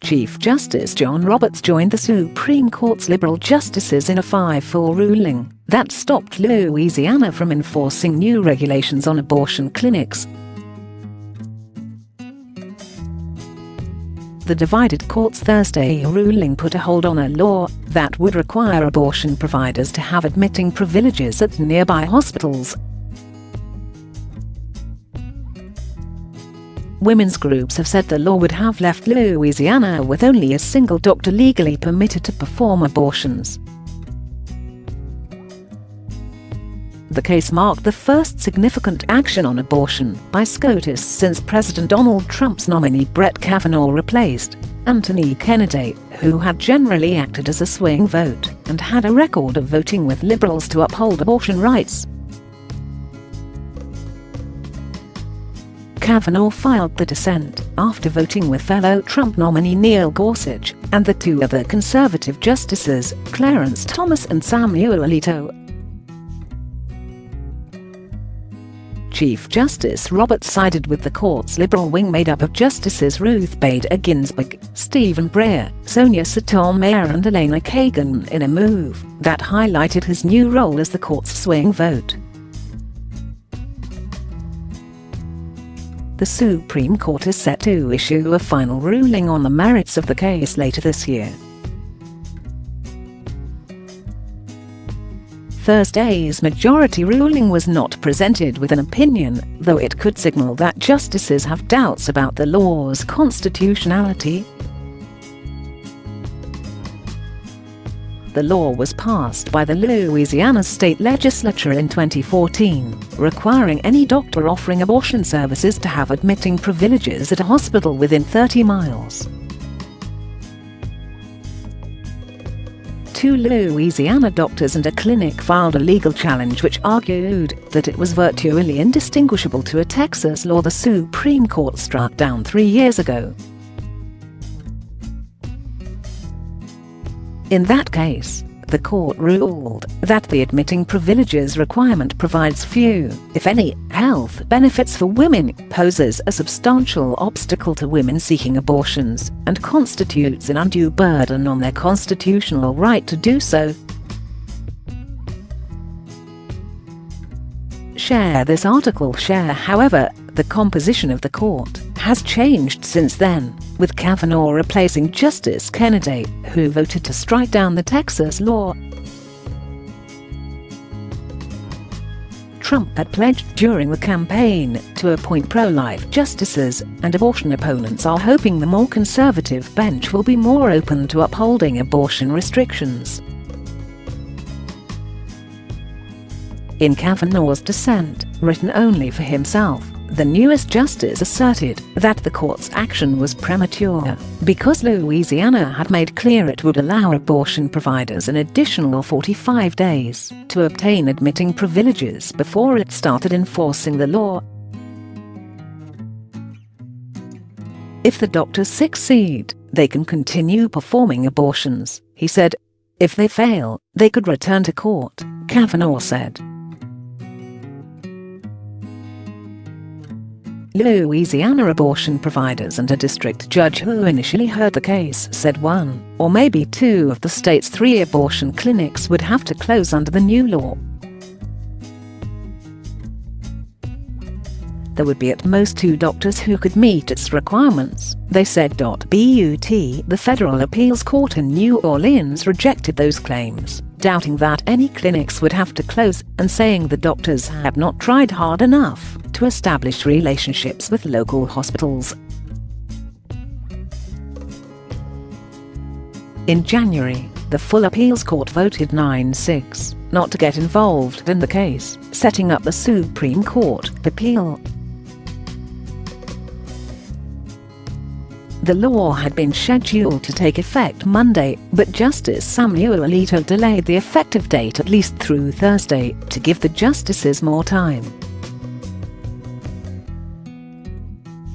Chief Justice John Roberts joined the Supreme Court's liberal justices in a 5-4 ruling that stopped Louisiana from enforcing new regulations on abortion clinics. The divided court's Thursday ruling put a hold on a law that would require abortion providers to have admitting privileges at nearby hospitals. Women's groups have said the law would have left Louisiana with only a single doctor legally permitted to perform abortions. The case marked the first significant action on abortion by SCOTUS since President Donald Trump's nominee Brett Kavanaugh replaced Anthony Kennedy, who had generally acted as a swing vote and had a record of voting with liberals to uphold abortion rights. Kavanaugh filed the dissent after voting with fellow Trump nominee Neil Gorsuch and the two other conservative justices, Clarence Thomas and Samuel Alito. Chief Justice Roberts sided with the court's liberal wing made up of Justices Ruth Bader Ginsburg, Stephen Breyer, Sonia Sotomayor and Elena Kagan in a move that highlighted his new role as the court's swing vote. The Supreme Court is set to issue a final ruling on the merits of the case later this year. Thursday's majority ruling was not presented with an opinion, though it could signal that justices have doubts about the law's constitutionality. The law was passed by the Louisiana state legislature in 2014, requiring any doctor offering abortion services to have admitting privileges at a hospital within 30 miles. Two Louisiana doctors and a clinic filed a legal challenge which argued that it was virtually indistinguishable to a Texas law the Supreme Court struck down 3 years ago. In that case, the court ruled that the admitting privileges requirement provides few, if any, health benefits for women, poses a substantial obstacle to women seeking abortions, and constitutes an undue burden on their constitutional right to do so. Share this article. However, the composition of the court has changed since then, with Kavanaugh replacing Justice Kennedy, who voted to strike down the Texas law. Trump had pledged during the campaign to appoint pro-life justices, and abortion opponents are hoping the more conservative bench will be more open to upholding abortion restrictions. In Kavanaugh's dissent, written only for himself, the newest justice asserted that the court's action was premature because Louisiana had made clear it would allow abortion providers an additional 45 days to obtain admitting privileges before it started enforcing the law. If the doctors succeed, they can continue performing abortions, he said. If they fail, they could return to court, Kavanaugh said. Louisiana abortion providers and a district judge who initially heard the case said one, or maybe two of the state's 3 abortion clinics would have to close under the new law. There would be at most 2 doctors who could meet its requirements, they said. But the federal appeals court in New Orleans rejected those claims, doubting that any clinics would have to close and saying the doctors had not tried hard enough to establish relationships with local hospitals. In January, the full appeals court voted 9-6 not to get involved in the case, setting up the Supreme Court appeal. The law had been scheduled to take effect Monday, but Justice Samuel Alito delayed the effective date at least through Thursday to give the justices more time.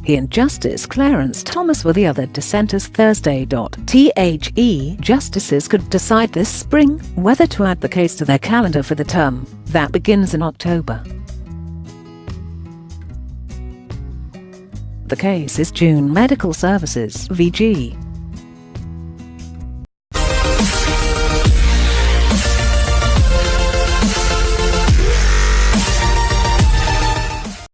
He and Justice Clarence Thomas were the other dissenters Thursday. The justices could decide this spring whether to add the case to their calendar for the term that begins in October. The case is June Medical Services v.